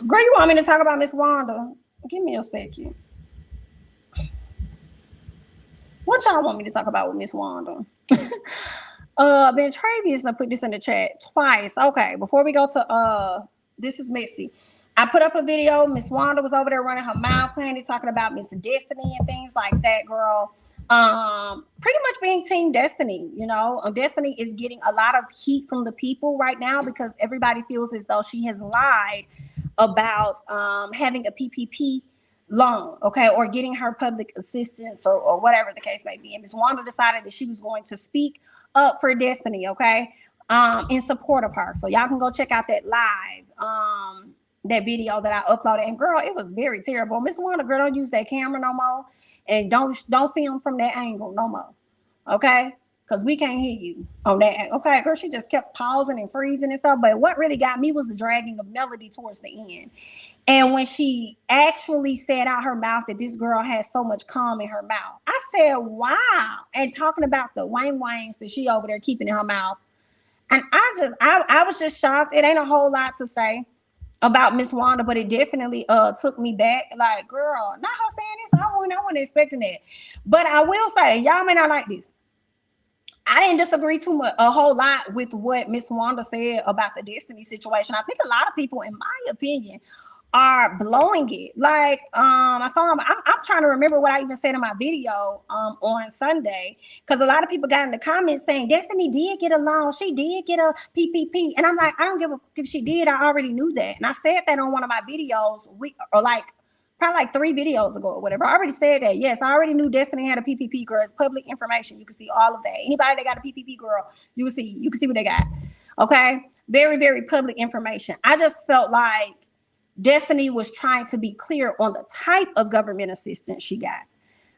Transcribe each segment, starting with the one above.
Girl, you want me to talk about Miss Wanda? Give me a second. What y'all want me to talk about with Miss Wanda? Then Travis put this in the chat twice. Okay, before we go to this is messy. I put up a video. Miss Wanda was over there running her mouth, plenty talking about Miss Destiny and things like that, girl. Pretty much being Team Destiny. You know, Destiny is getting a lot of heat from the people right now because everybody feels as though she has lied about having a PPP loan, okay, or getting her public assistance or whatever the case may be. And Miss Wanda decided that she was going to speak up for Destiny, okay, in support of her. So y'all can go check out that live, that video that I uploaded. And girl, it was very terrible. Miss Wanda, girl, don't use that camera no more, and don't film from that angle no more, okay? Because we can't hear you on that. Okay, girl, she just kept pausing and freezing and stuff. But what really got me was the dragging of Melody towards the end. And when she actually said out her mouth that this girl has so much calm in her mouth, I said, wow. And talking about the wangs that she over there keeping in her mouth. And I was just shocked. It ain't a whole lot to say about Miss Wanda, but it definitely took me back. Like, girl, not her saying this. I wasn't expecting that. But I will say, y'all may not like this. I didn't disagree too much, a whole lot with what Miss Wanda said about the Destiny situation. I think a lot of people, in my opinion, are blowing it. Like, I saw him. I'm trying to remember what I even said in my video on Sunday, because a lot of people got in the comments saying Destiny did get a loan, she did get a PPP, and I'm like, I don't give a if she did. I already knew that, and I said that on one of my videos, probably like 3 videos ago or whatever. I already said that. Yes, I already knew Destiny had a PPP, girl. It's public information. You can see all of that. Anybody that got a PPP, girl, you can see what they got. Okay, very, very public information. I just felt like Destiny was trying to be clear on the type of government assistance she got,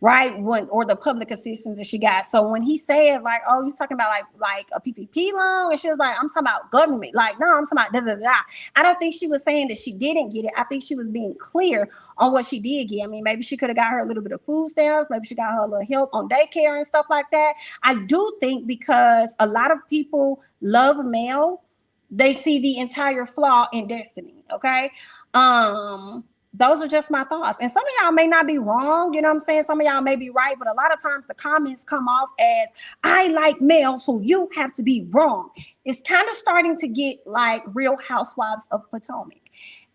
right? Or the public assistance that she got. So when he said like, oh, you talking about like a PPP loan, and she was like, I'm talking about government. Like, no, I'm talking about da da da. I don't think she was saying that she didn't get it. I think she was being clear on what she did get. I mean, maybe she could have got her a little bit of food stamps. Maybe she got her a little help on daycare and stuff like that. I do think because a lot of people love Mel, they see the entire flaw in Destiny. Okay. Those are just my thoughts. And some of y'all may not be wrong. You know what I'm saying? Some of y'all may be right, but a lot of times the comments come off as I like Mel, so you have to be wrong. It's kind of starting to get like Real Housewives of Potomac.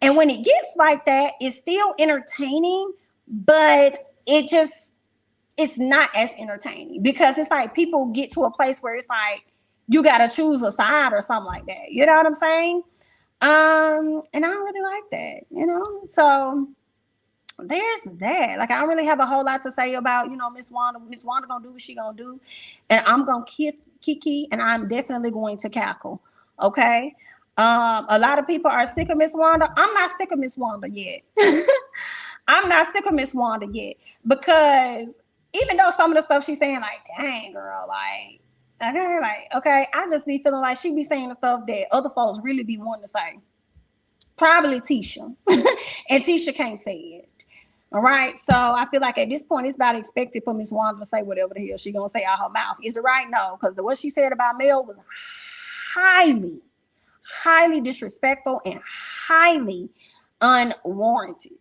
And when it gets like that, it's still entertaining, but it's not as entertaining because it's like people get to a place where it's like you got to choose a side or something like that. You know what I'm saying? And I don't really like that, you know? So there's that. Like, I don't really have a whole lot to say about, you know, Miss Wanda. Miss Wanda gonna do what she gonna do. And I'm gonna kiki, and I'm definitely going to cackle. Okay. A lot of people are sick of Miss Wanda. I'm not sick of Miss Wanda yet. I'm not sick of Miss Wanda yet. Because even though some of the stuff she's saying, like, dang, girl, like, okay, I just be feeling like she be saying the stuff that other folks really be wanting to say. Probably Tisha. And Tisha can't say it. All right. So I feel like at this point, it's about expected for Miss Wanda to say whatever the hell she gonna say out her mouth. Is it right? No, because what she said about Mel was highly, highly disrespectful and highly unwarranted.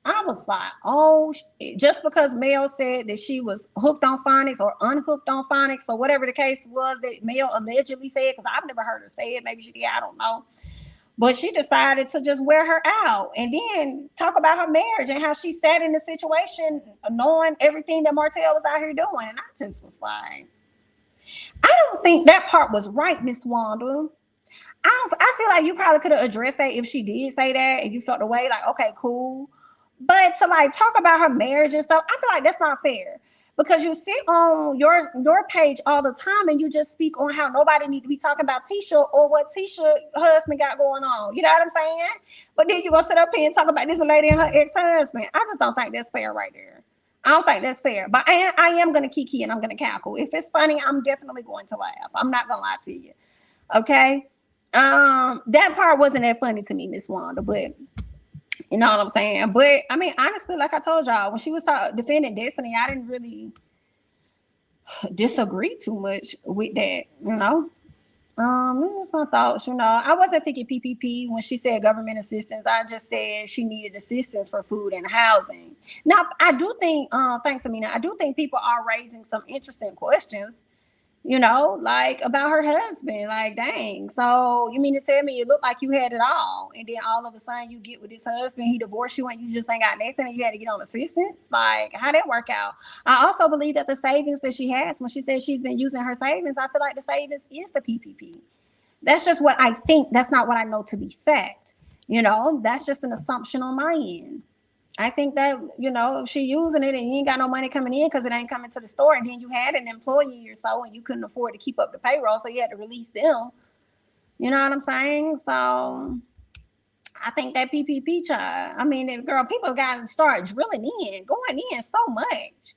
I was like, oh, just because Mel said that she was hooked on phonics or unhooked on phonics or whatever the case was that Mel allegedly said, because I've never heard her say it. Maybe she did, I don't know. But she decided to just wear her out and then talk about her marriage and how she sat in the situation knowing everything that Martell was out here doing. And I just was like, I don't think that part was right, Miss Wanda. I feel like you probably could have addressed that if she did say that and you felt the way, like, okay, cool. But to like talk about her marriage and stuff, I feel like that's not fair because you sit on your page all the time and you just speak on how nobody need to be talking about Tisha or what Tisha husband got going on. You know what I'm saying? But then you're gonna sit up here and talk about this lady and her ex-husband. I just don't think that's fair right there. I don't think that's fair. But I am gonna kiki and I'm gonna cackle. If it's funny, I'm definitely going to laugh. I'm not gonna lie to you. Okay. That part wasn't that funny to me, Miss Wanda, but you know what I'm saying? But I mean, honestly, like I told y'all, when she was defending Destiny, I didn't really disagree too much with that, you know. This is my thoughts. I wasn't thinking PPP when she said government assistance. I just said she needed assistance for food and housing. Now, I do think, thanks, Amina. I do think people are raising some interesting questions, like about her husband. Like, dang. So you mean to tell me it looked like you had it all, and then all of a sudden you get with this husband, he divorced you, and you just ain't got nothing, and you had to get on assistance? Like, how that work out? I also believe that the savings that she has, when she says she's been using her savings, I feel like the savings is the PPP. That's just what I think. That's not what I know to be fact. That's just an assumption on my end. I think that, if she using it and you ain't got no money coming in because it ain't coming to the store, and then you had an employee or so and you couldn't afford to keep up the payroll, so you had to release them. You know what I'm saying? So I think that PPP child, girl, people got to start drilling in, going in so much.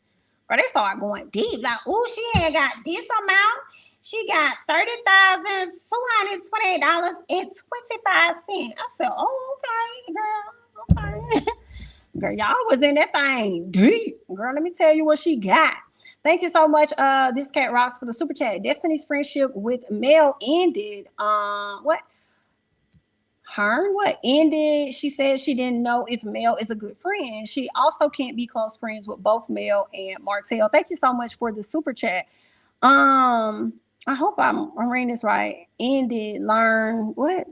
Or they start going deep. Like, oh, she ain't got this amount. She got $30,228.25. I said, oh, okay, girl. Okay. Girl, y'all was in that thing deep. Girl, let me tell you what she got. Thank you so much, this cat rocks, for the super chat. Destiny's friendship with Mel ended. What ended? She said she didn't know if Mel is a good friend. She also can't be close friends with both Mel and Martell. Thank you so much for the super chat. I hope I'm reading this right. Ended, learn what?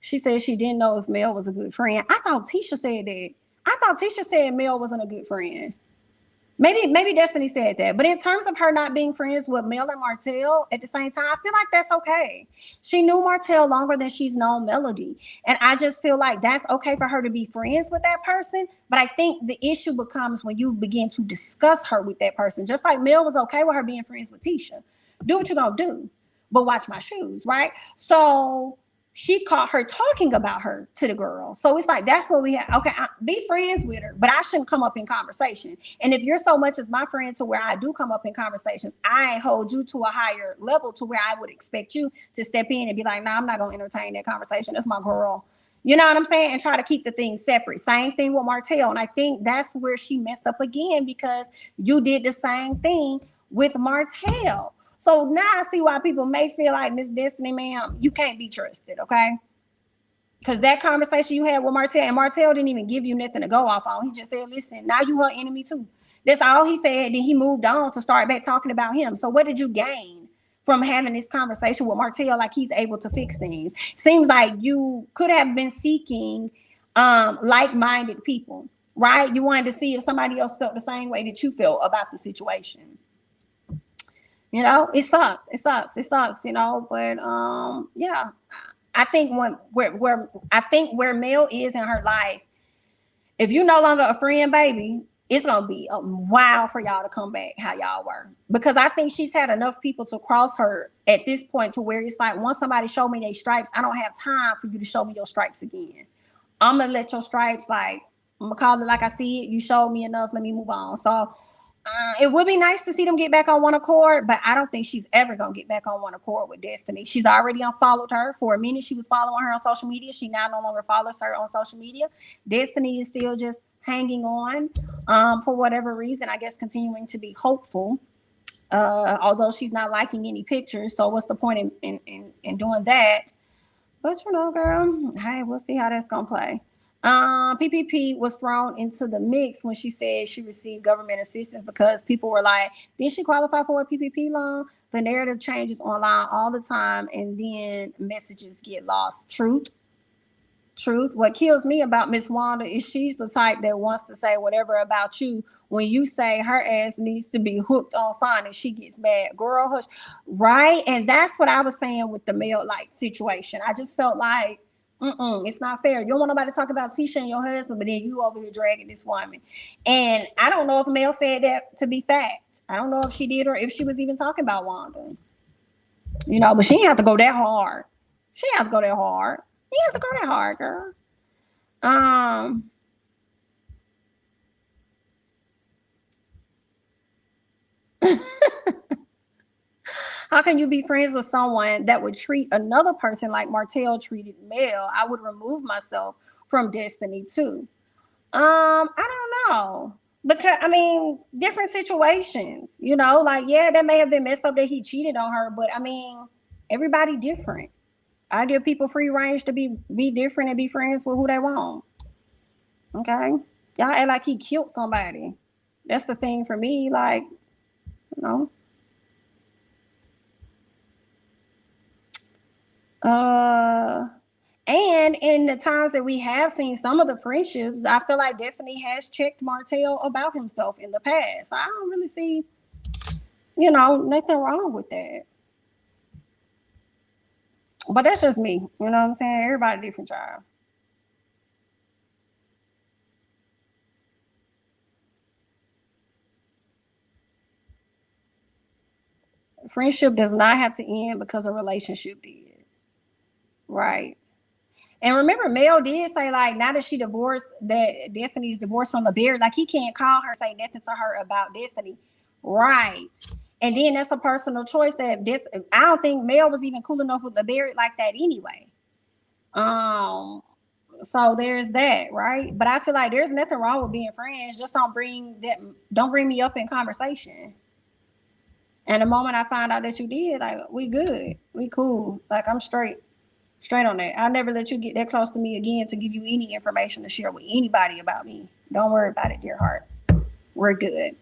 She said she didn't know if Mel was a good friend. I thought Tisha said that. I thought Tisha said Mel wasn't a good friend. Maybe Destiny said that. But in terms of her not being friends with Mel and Martell at the same time, I feel like that's okay. She knew Martell longer than she's known Melody. And I just feel like that's okay for her to be friends with that person. But I think the issue becomes when you begin to discuss her with that person. Just like Mel was okay with her being friends with Tisha. Do what you're going to do. But watch my shoes, right? So she caught her talking about her to the girl. So it's like, that's what we have. Okay, be friends with her, but I shouldn't come up in conversation. And if you're so much as my friend to where I do come up in conversations, I hold you to a higher level to where I would expect you to step in and be like, nah, I'm not going to entertain that conversation. That's my girl. You know what I'm saying? And try to keep the things separate. Same thing with Martell. And I think that's where she messed up again, because you did the same thing with Martell. So now I see why people may feel like, Miss Destiny, ma'am, you can't be trusted, okay? Because that conversation you had with Martell, and Martell didn't even give you nothing to go off on. He just said, listen, now you her enemy too. That's all he said. Then he moved on to start back talking about him. So what did you gain from having this conversation with Martell, like he's able to fix things? Seems like you could have been seeking like-minded people, right? You wanted to see if somebody else felt the same way that you felt about the situation. It sucks. But yeah, I think where Mel is in her life, if you're no longer a friend, baby, it's gonna be a while for y'all to come back how y'all were. Because I think she's had enough people to cross her at this point to where it's like, once somebody show me their stripes, I don't have time for you to show me your stripes again. I'm gonna let your stripes, like, I'm gonna call it like I see it. You showed me enough, let me move on. So it would be nice to see them get back on one accord, but I don't think she's ever going to get back on one accord with Destiny. She's already unfollowed her. For a minute, she was following her on social media. She now no longer follows her on social media. Destiny is still just hanging on for whatever reason, I guess continuing to be hopeful, although she's not liking any pictures. So what's the point in doing that? But, girl, hey, we'll see how that's going to play. PPP was thrown into the mix when she said she received government assistance, because people were like, did she qualify for a PPP loan? The narrative changes online all the time, and then messages get lost. Truth. What kills me about Miss Wanda is she's the type that wants to say whatever about you. When you say her ass needs to be hooked on fine and she gets mad, girl, hush. Right? And that's what I was saying with the Mel situation. I just felt like, it's not fair. You don't want nobody to talk about Tisha and your husband, but then you over here dragging this woman. And I don't know if Mel said that to be fact. I don't know if she did or if she was even talking about Wanda. But she didn't have to go that hard. You didn't have to go that hard, girl. How can you be friends with someone that would treat another person like Martell treated Mel? I would remove myself from Destiny too. I don't know. Because different situations, like, yeah, that may have been messed up that he cheated on her, but Everybody different. I give people free range to be different and be friends with who they want. Okay, y'all act like he killed somebody. That's the thing for me. Like, you know. And in the times that we have seen some of the friendships, I feel like Destiny has checked Martell about himself in the past. I don't really see, nothing wrong with that. But that's just me. You know what I'm saying? Everybody different, child. Friendship does not have to end because a relationship did. Right. And remember, Mel did say, like, now that she divorced, that Destiny's divorced from LeBear, like, he can't call her, say nothing to her about Destiny. Right. And then that's a personal choice that I don't think Mel was even cool enough with LeBear like that anyway. Um, so there's that, right? But I feel like there's nothing wrong with being friends. Just don't bring me up in conversation. And the moment I find out that you did, like, we good. We cool. Like, I'm straight on that. I'll never let you get that close to me again to give you any information to share with anybody about me. Don't worry about it, dear heart. We're good.